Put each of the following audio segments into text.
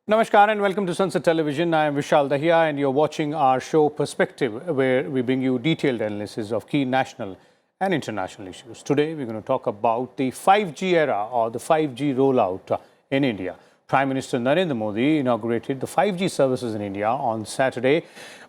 Namaskar and welcome to Sansad Television. I am Vishal Dahiya and you're watching our show Perspective, where we bring you detailed analysis of key national and international issues. Today, we're going to talk about the 5G era or the 5G rollout in India. Prime Minister Narendra Modi inaugurated the 5G services in India on Saturday,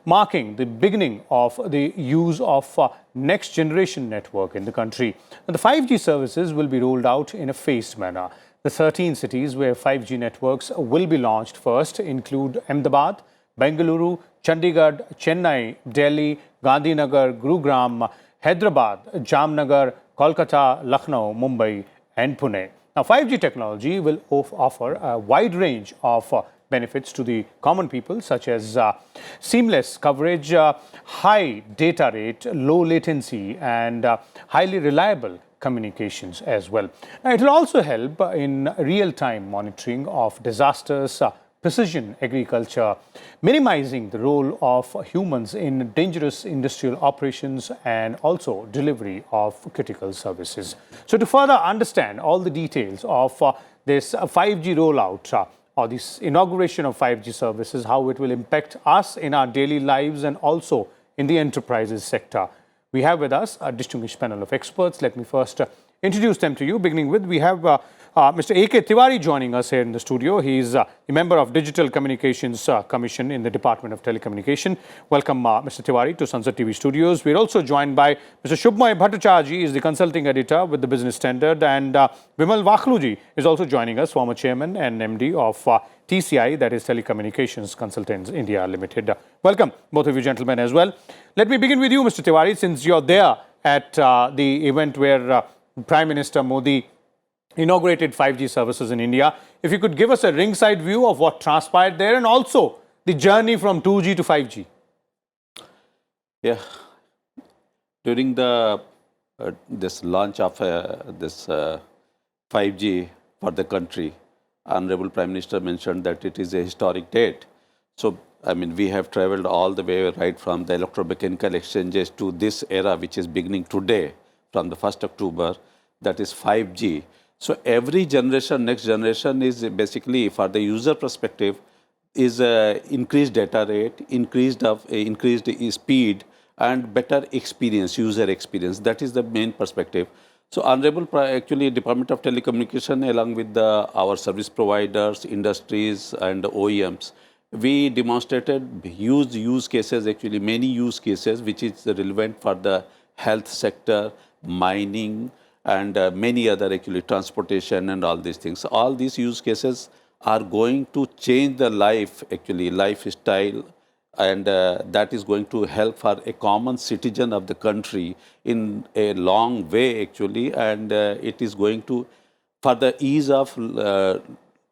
marking the beginning of the use of next generation network in the country. Now, the 5G services will be rolled out in a phased manner. The 13 cities where 5G networks will be launched first include Ahmedabad, Bengaluru, Chandigarh, Chennai, Delhi, Gandhinagar, Gurugram, Hyderabad, Jamnagar, Kolkata, Lucknow, Mumbai and Pune. Now, 5G technology will offer a wide range of benefits to the common people, such as seamless coverage, high data rate, low latency and highly reliable communications as well. Now, it will also help in real-time monitoring of disasters, precision agriculture, minimizing the role of humans in dangerous industrial operations and also delivery of critical services. So to further understand all the details of this 5G rollout or this inauguration of 5G services, how it will impact us in our daily lives and also in the enterprises sector, we have with us a distinguished panel of experts. Let me first introduce them to you, beginning with, we have Mr. A.K. Tiwari joining us here in the studio. He is a member of Digital Communications Commission in the Department of Telecommunications. Welcome, Mr. Tiwari, to Sansad TV studios. We're also joined by Mr. Shubhmay Bhattacharya. He is the consulting editor with the Business Standard, and Vimal Vakhluji is also joining us, former chairman and MD of TCI, that is Telecommunications Consultants India Limited. Welcome, both of you gentlemen as well. Let me begin with you, Mr. Tiwari, since you're there at the event where Prime Minister Modi inaugurated 5G services in India. If you could give us a ringside view of what transpired there and also the journey from 2G to 5G. Yeah, during the this launch of this 5G for the country, Honorable Prime Minister mentioned that it is a historic date. So, I mean, we have traveled all the way right from the electromechanical exchanges to this era, which is beginning today from the 1st October, that is 5G. So, every generation, next generation is basically, for the user perspective, is increased data rate, increased speed and better experience, user experience. That is the main perspective. So, actually, Department of Telecommunication, along with our service providers, industries, and OEMs, we demonstrated huge use cases, actually many use cases, which is relevant for the health sector, mining, and many other actually transportation and all these things. All these use cases are going to change the lifestyle, and that is going to help for a common citizen of the country in a long way actually, and it is going to, for the ease of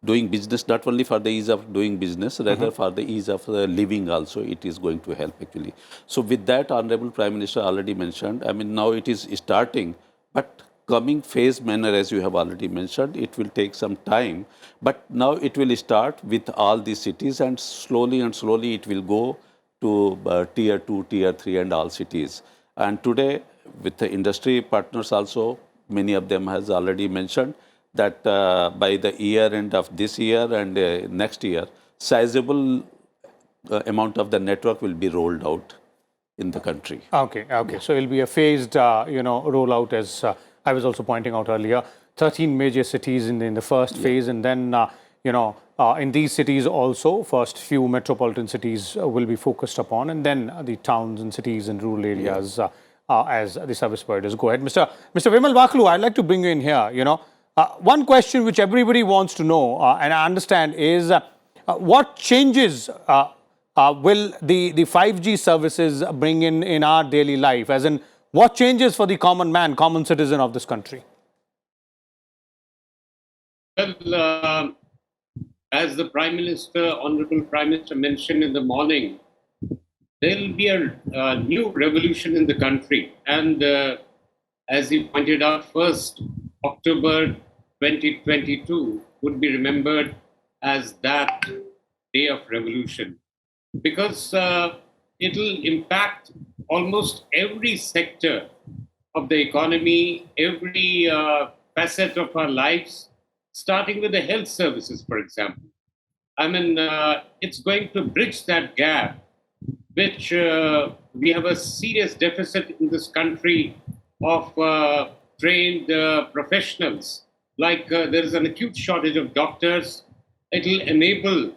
doing business, not only for the ease of doing business, rather for the ease of living also, it is going to help actually. So with that, Honorable Prime Minister already mentioned, I mean, now it is starting, but coming phase manner, as you have already mentioned, it will take some time, but now it will start with all these cities, and slowly it will go to tier 2, tier 3 and all cities. And today, with the industry partners also, many of them has already mentioned that by the year end of this year and next year, sizable amount of the network will be rolled out in the country. Okay. Yeah. So, it will be a phased, rollout, as I was also pointing out earlier. 13 major cities in the first phase, and then, in these cities also, first few metropolitan cities will be focused upon, and then the towns and cities and rural areas as the service providers go ahead. Mr. Vimal Vakhlu, I'd like to bring you in here. One question which everybody wants to know, and I understand, is what changes will the 5G services bring in our daily life? As in, what changes for the common man, common citizen of this country? Well, as the Honorable Prime Minister mentioned in the morning, there will be a new revolution in the country. And as he pointed out, 1st October 2022 would be remembered as that day of revolution, because it will impact almost every sector of the economy, every facet of our lives, starting with the health services, for example. I mean, it's going to bridge that gap, which we have a serious deficit in this country of trained professionals. Like there is an acute shortage of doctors. It will enable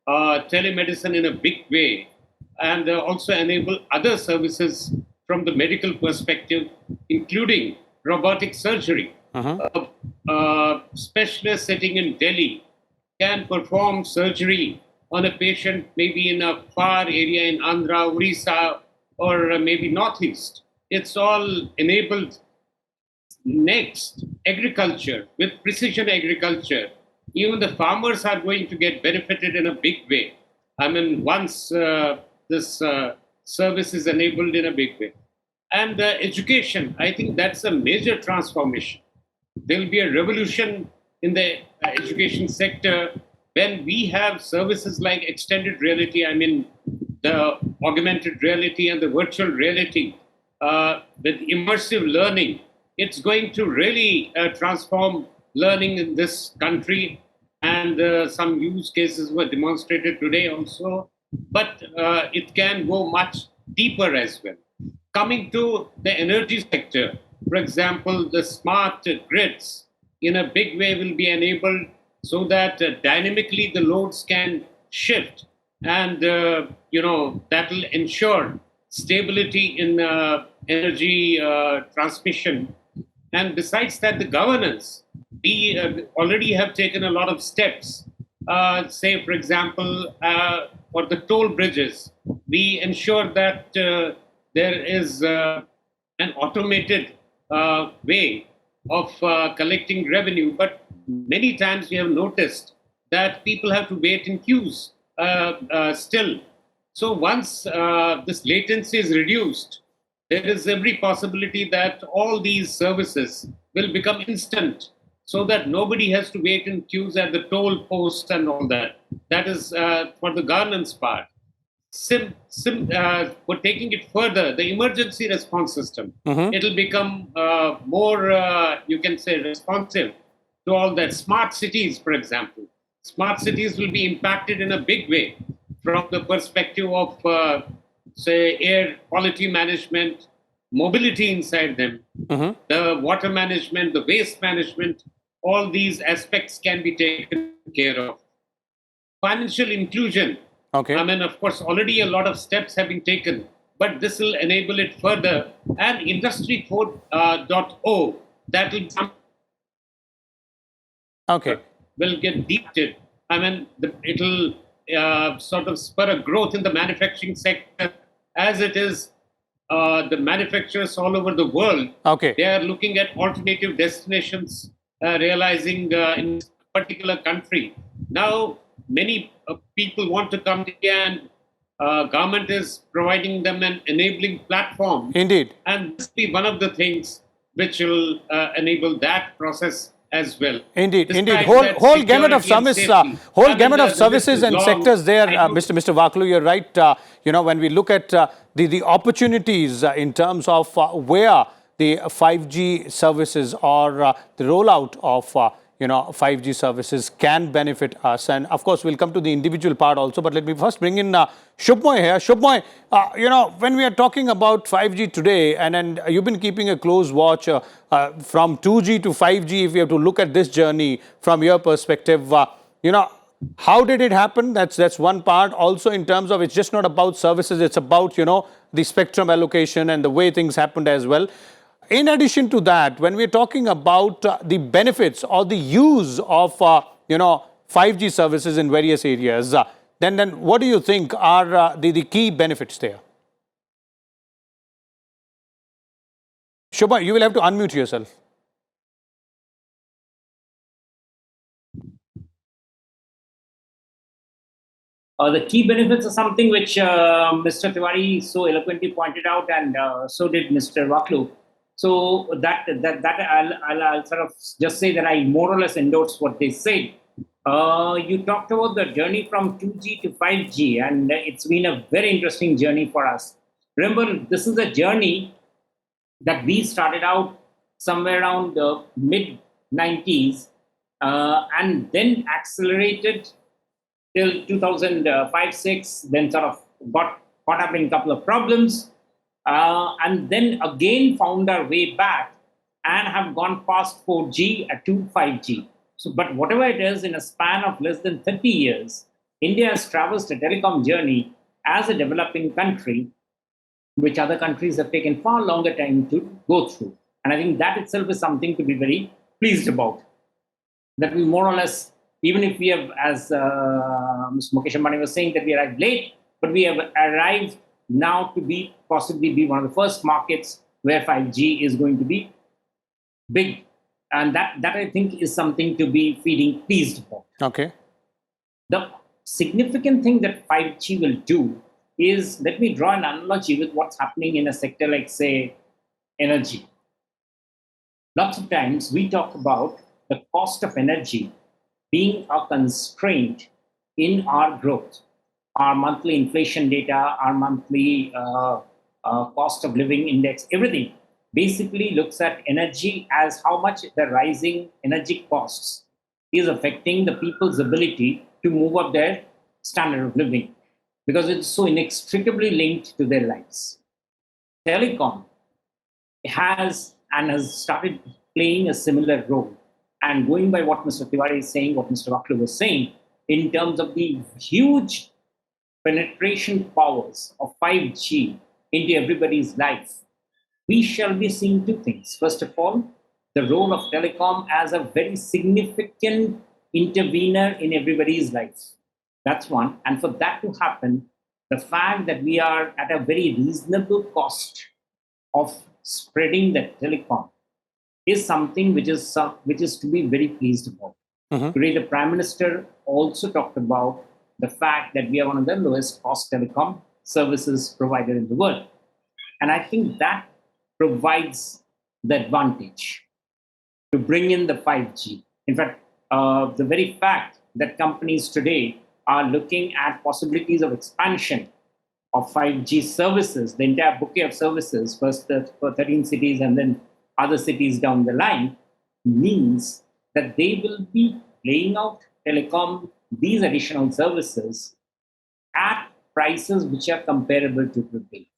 telemedicine in a big way and also enable other services from the medical perspective, including robotic surgery. Specialist sitting in Delhi can perform surgery on a patient maybe in a far area in Andhra, Orissa, or maybe Northeast. It's all enabled. Next, agriculture, with precision agriculture, even the farmers are going to get benefited in a big way. I mean, once this service is enabled in a big way. And education, I think that's a major transformation. There'll be a revolution in the education sector when we have services like extended reality, I mean, the augmented reality and the virtual reality, with immersive learning. It's going to really transform learning in this country. And some use cases were demonstrated today also. But it can go much deeper as well. Coming to the energy sector, for example, the smart grids in a big way will be enabled so that dynamically the loads can shift, and that will ensure stability in energy transmission. And besides that, the governance, we already have taken a lot of steps. Say, for example, for the toll bridges, we ensure that there is an automated way of collecting revenue. But many times we have noticed that people have to wait in queues still. So once this latency is reduced, there is every possibility that all these services will become instant, so that nobody has to wait in queues at the toll post and all that. That is for the governance part. For taking it further, the emergency response system, it'll become more, you can say, responsive to all that. Smart cities, for example. Smart cities will be impacted in a big way from the perspective of, say, air quality management, mobility inside them, the water management, the waste management. All these aspects can be taken care of. Financial inclusion. Okay. I mean, of course, already a lot of steps have been taken, but this will enable it further. And Industry 4.0, that will come. Okay. Will get deeped. I mean, it'll sort of spur a growth in the manufacturing sector, as it is. The manufacturers all over the world, Okay. they are looking at alternative destinations, realizing in a particular country. Now, many people want to come to India, and government is providing them an enabling platform. Indeed. And this will be one of the things which will enable that process as well. Indeed, Despite indeed. that Whole gamut of security and service, safety. whole I mean, gamut of the list services is and long. sectors there, I do- Mr. Vaklu, you're right. When we look at the opportunities in terms of where the 5G services or the rollout of 5G services can benefit us. And of course, we'll come to the individual part also. But let me first bring in Shubhmoy here. Shubhmoy, when we are talking about 5G today, and you've been keeping a close watch from 2G to 5G, if you have to look at this journey from your perspective, how did it happen? That's one part. Also, in terms of, it's just not about services, it's about, the spectrum allocation and the way things happened as well. In addition to that, when we're talking about the benefits or the use of, 5G services in various areas, then what do you think are the key benefits there? Shubha, you will have to unmute yourself. The key benefits are something which Mr. Tiwari so eloquently pointed out, and so did Mr. Vaklu. So that I'll sort of just say that I more or less endorse what they said. You talked about the journey from 2G to 5G, and it's been a very interesting journey for us. Remember, this is a journey that we started out somewhere around the mid 90s, and then accelerated till 2005-6, then sort of got caught up in a couple of problems, and then again found our way back and have gone past 4G to 5G. So, but whatever it is, in a span of less than 30 years, India has traversed a telecom journey as a developing country, which other countries have taken far longer time to go through. And I think that itself is something to be very pleased about. That we more or less, even if we have, as Mr. Mukesh Ambani was saying, that we arrived late, but we have arrived now to be possibly be one of the first markets where 5G is going to be big. And that I think is something to be feeling pleased about. Okay. The significant thing that 5G will do is, let me draw an analogy with what's happening in a sector like, say, energy. Lots of times we talk about the cost of energy being a constraint in our growth. Our monthly inflation data, our monthly cost of living index, everything basically looks at energy as how much the rising energy costs is affecting the people's ability to move up their standard of living, because it's so inextricably linked to their lives. Telecom has started playing a similar role. And going by what Mr. Tiwari is saying, what Mr. Vaklu was saying, in terms of the huge penetration powers of 5G into everybody's life, we shall be seeing two things. First of all, the role of telecom as a very significant intervener in everybody's lives. That's one. And for that to happen, the fact that we are at a very reasonable cost of spreading the telecom is something which is to be very pleased about. Today, the Prime Minister also talked about the fact that we are one of the lowest cost telecom services provided in the world. And I think that provides the advantage to bring in the 5G. In fact, the very fact that companies today are looking at possibilities of expansion of 5G services, the entire bouquet of services, first for 13 cities and then other cities down the line, means that they will be laying out telecom, these additional services, at prices which are comparable to today.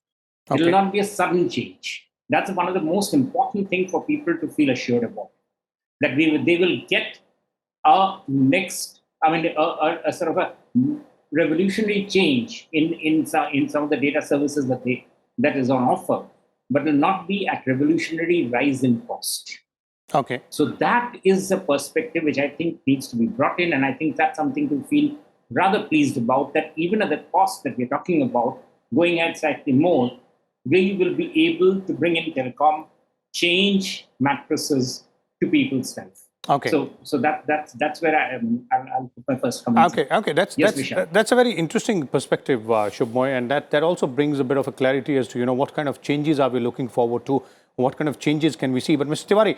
It will not be a sudden change. That's one of the most important things for people to feel assured about. That they will get a sort of a revolutionary change in some of the data services that is on offer, but will not be at revolutionary rise in cost. Okay. So that is a perspective which I think needs to be brought in, and I think that's something to feel rather pleased about, that even at the cost that we're talking about, going at slightly more, we will be able to bring in telecom, change mattresses to people's life. Okay. So that's where I'll put my first comment. Okay. That's a very interesting perspective, Shubhmoy, and that also brings a bit of a clarity as to what kind of changes are we looking forward to, what kind of changes can we see. But Mr. Tiwari,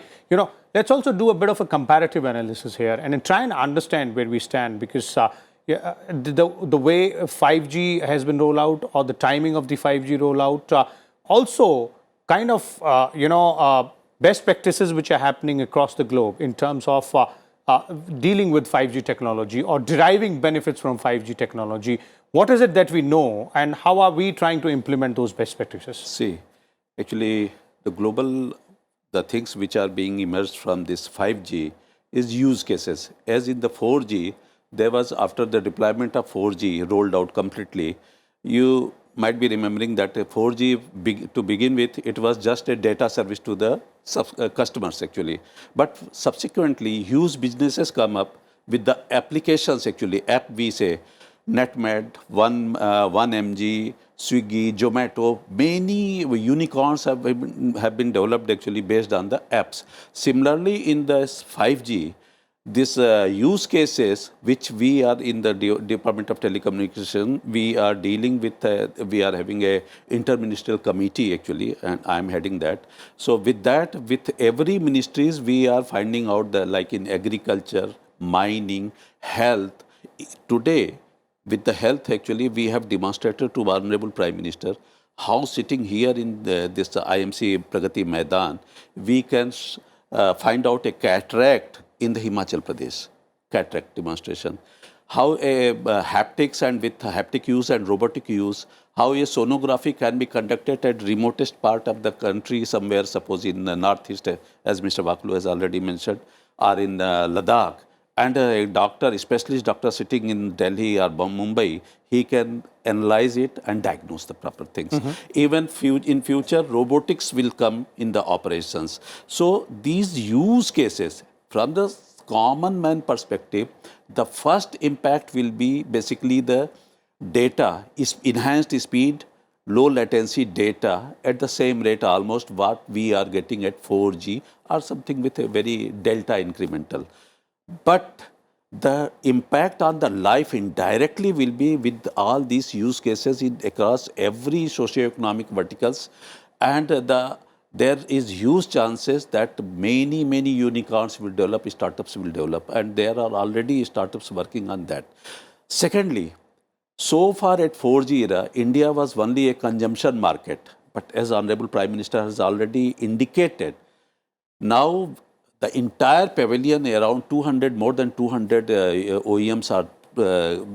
let's also do a bit of a comparative analysis here and try and understand where we stand, because the way 5G has been rolled out, or the timing of the 5G rollout, also kind of best practices which are happening across the globe in terms of dealing with 5G technology or deriving benefits from 5G technology. What is it that we know, and how are we trying to implement those best practices? See, actually, the things which are being emerged from this 5G is use cases. As in the 4G, there was, after the deployment of 4G rolled out completely, you might be remembering that 4G, to begin with, it was just a data service to the customers actually. But subsequently, huge businesses come up with the applications actually, app we say, NetMed, 1MG, Swiggy, Zomato, many unicorns have been developed actually based on the apps. Similarly, in the 5G, this use cases which we are in the Department of Telecommunications, we are dealing with, we are having a interministerial committee actually, and I'm heading that. So with that, with every ministries, we are finding out that, like in agriculture, mining, health. Today, with the health actually, we have demonstrated to Honorable Prime Minister how sitting here in this IMC Pragati Maidan, we can find out a cataract in the Himachal Pradesh, cataract demonstration. how a haptics and with haptic use and robotic use, how a sonography can be conducted at remotest part of the country, somewhere, suppose in the northeast, as Mr. Vaklu has already mentioned, or in Ladakh. And a doctor, a specialist doctor sitting in Delhi or Mumbai, he can analyze it and diagnose the proper things. Even in future, robotics will come in the operations. So these use cases, from the common man perspective, the first impact will be basically the data, is enhanced speed, low latency data at the same rate almost what we are getting at 4G or something with a very delta incremental. But the impact on the life indirectly will be with all these use cases across every socioeconomic verticals, and there is huge chances that many unicorns will develop, startups will develop, and there are already startups working on that. Secondly, so far at 4G era, India was only a consumption market, but as Honorable Prime Minister has already indicated, now the entire pavilion, around 200, more than 200 OEMs are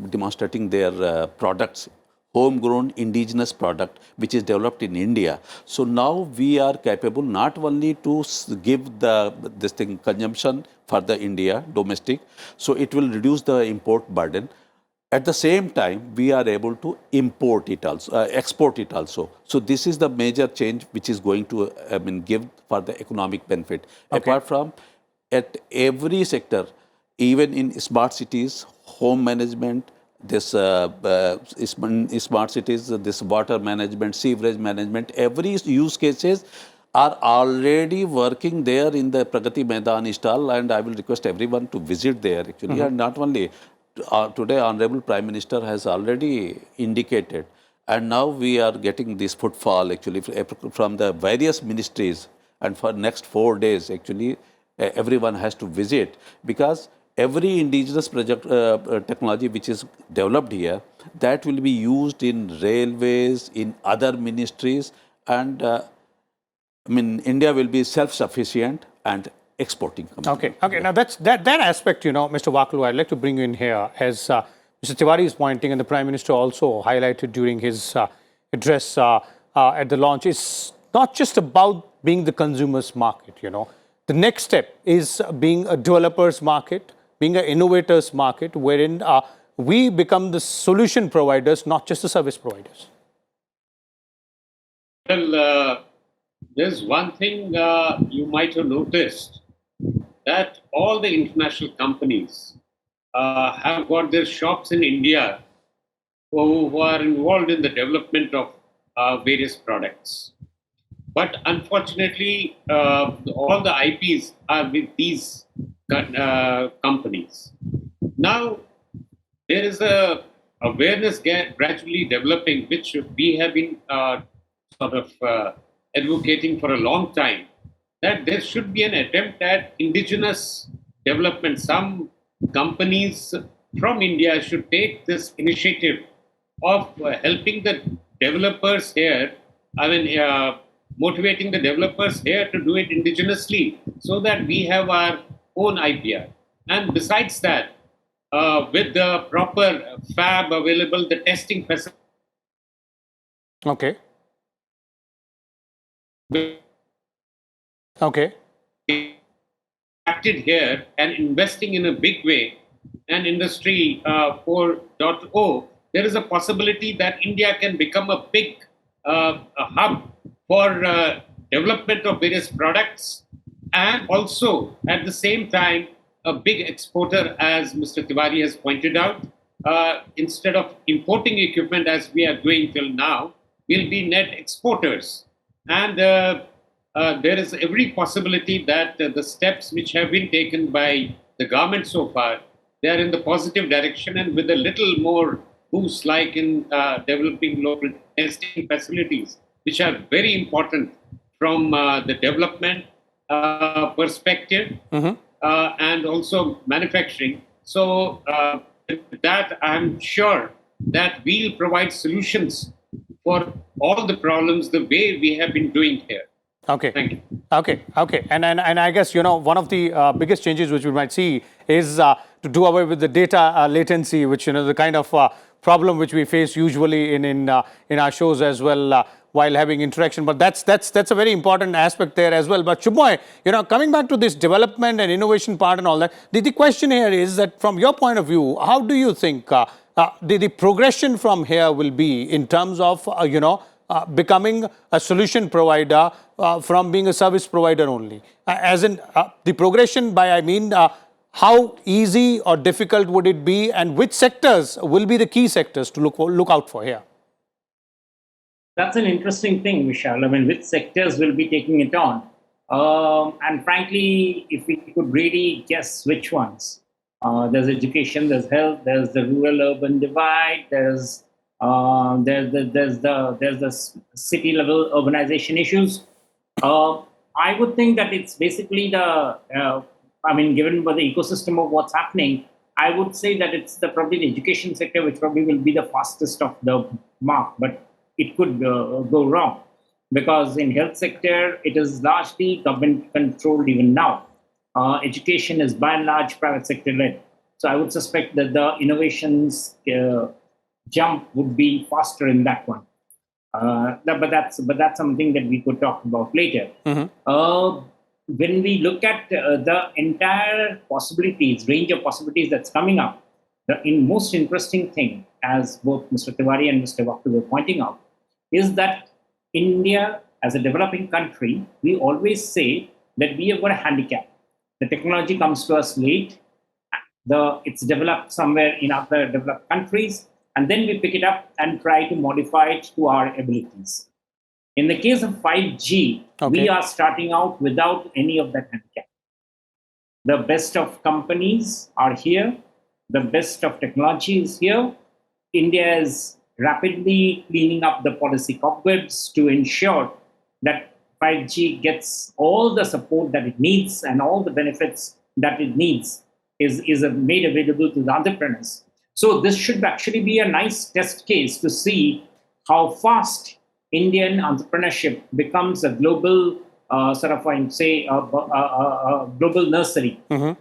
demonstrating their products, homegrown indigenous product, which is developed in India. So now we are capable not only to give this thing consumption for the India domestic, so it will reduce the import burden. At the same time, we are able to import it also, export it also. So this is the major change which is going to give for the economic benefit. Okay. Apart from, at every sector, even in smart cities, home management, this smart cities, this water management, sewerage management, every use cases are already working there in the Pragati Maidan stall, and I will request everyone to visit there actually. And not only, today Honorable Prime Minister has already indicated, and now we are getting this footfall actually from the various ministries, and for next 4 days actually everyone has to visit, because every indigenous project technology which is developed here, that will be used in railways, in other ministries, and India will be self-sufficient and exporting. Okay. Now that aspect, Mr. Vaklu, I'd like to bring you in here, as Mr. Tiwari is pointing, and the Prime Minister also highlighted during his address at the launch. It's not just about being the consumer's market. The next step is being a developer's market, being an innovator's market, wherein we become the solution providers, not just the service providers. Well, there's one thing you might have noticed, that all the international companies have got their shops in India who are involved in the development of various products. But unfortunately, all the IPs are with these companies. Now, there is a awareness gradually developing, which we have been advocating for a long time, that there should be an attempt at indigenous development. Some companies from India should take this initiative of helping the developers here, motivating the developers here to do it indigenously, so that we have our own IPR. And besides that, with the proper fab available, the testing facility. Okay. Acted here and investing in a big way, and Industry 4.0, there is a possibility that India can become a big hub for development of various products, and also at the same time a big exporter, as Mr. Tiwari has pointed out. Instead of importing equipment as we are doing till now, we'll be net exporters. And there is every possibility that the steps which have been taken by the government so far, they are in the positive direction, and with a little more boost, like in developing local testing facilities, which are very important from the development perspective, and also manufacturing. So with that, I'm sure that we'll provide solutions for all the problems the way we have been doing here. Okay. Thank you. Okay. And I guess, one of the biggest changes which we might see is to to do away with the data latency, which, the kind of problem which we face usually in our shows as well while having interaction. But that's a very important aspect there as well. But Shubhoy, coming back to this development and innovation part and all that, the question here is that from your point of view, how do you think the progression from here will be in terms of, becoming a solution provider from being a service provider only? As in the progression by, I mean, how easy or difficult would it be, and which sectors will be the key sectors to look out for here? That's an interesting thing, Vishal. I mean, which sectors will be taking it on? And frankly, if we could really guess which ones. There's education, there's health, there's the rural-urban divide, there's the city level urbanization issues. I would think that it's basically given by the ecosystem of what's happening, I would say that it's probably the education sector which probably will be the fastest of the mark, but it could go wrong, because in health sector it is largely government controlled even now. Education is by and large private sector led. So I would suspect that the innovations jump would be faster in that one. But that's something that we could talk about later. When we look at the entire range of possibilities that's coming up, the most interesting thing, as both Mr. Tiwari and Mr. Vaklu were pointing out, is that India, as a developing country, we always say that we have got a handicap. The technology comes to us late. It's developed somewhere in other developed countries, and then we pick it up and try to modify it to our abilities. In the case of 5G, we are starting out without any of that handicap. The best of companies are here. The best of technology is here. India is rapidly cleaning up the policy cobwebs to ensure that 5G gets all the support that it needs and all the benefits that it needs is made available to the entrepreneurs. So this should actually be a nice test case to see how fast Indian entrepreneurship becomes a global global nursery,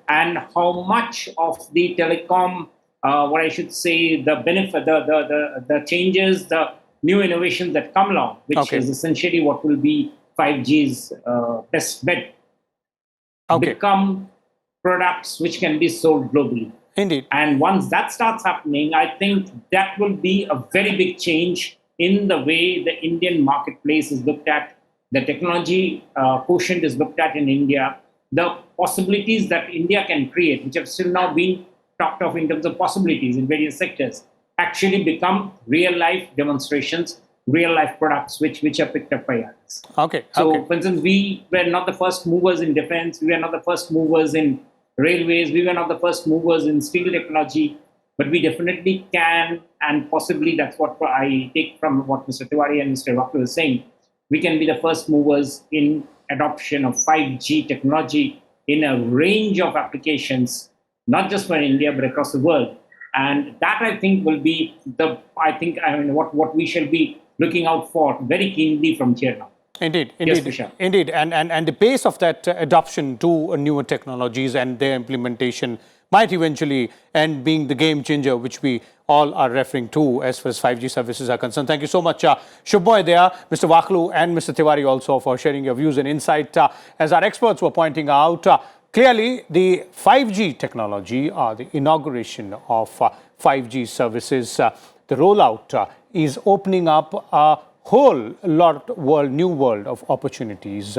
and how much of the telecom, the benefit, the changes, the new innovations that come along, which is essentially what will be 5G's best bet, become products which can be sold globally. Indeed. And once that starts happening, I think that will be a very big change in the way the Indian marketplace is looked at, the technology quotient is looked at in India, the possibilities that India can create, which have still now been talked of in terms of possibilities in various sectors, actually become real-life demonstrations, real-life products which are picked up by others. So, for instance, we were not the first movers in defense, we were not the first movers in railways, we were not the first movers in steel technology, but we definitely can, and possibly that's what I take from what Mr. Tiwari and Mr. Vaklu were saying, we can be the first movers in adoption of 5G technology in a range of applications, not just for India, but across the world. And that, I think, will be what we shall be looking out for very keenly from here now. Indeed. Yes, indeed. And the pace of that adoption to newer technologies and their implementation might eventually end being the game changer, which we all are referring to as far as 5G services are concerned. Thank you so much, Shubhoy there, Mr. Vaklu and Mr. Tiwari also for sharing your views and insight. As our experts were pointing out, clearly the 5G technology, the inauguration of 5G services, the rollout is opening up a whole new world of opportunities,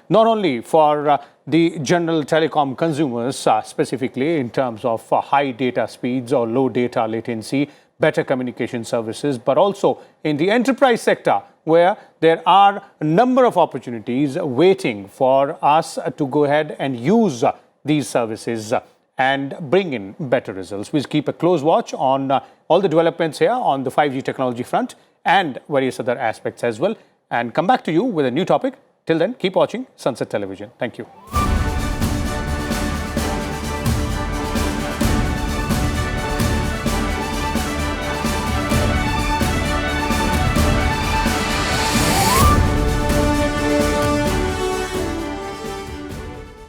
not only for the general telecom consumers, specifically in terms of high data speeds or low data latency, better communication services, but also in the enterprise sector, where there are a number of opportunities waiting for us to go ahead and use these services and bring in better results. We'll keep a close watch on all the developments here on the 5G technology front and various other aspects as well, and come back to you with a new topic. Till then, keep watching Sansad Television. Thank you.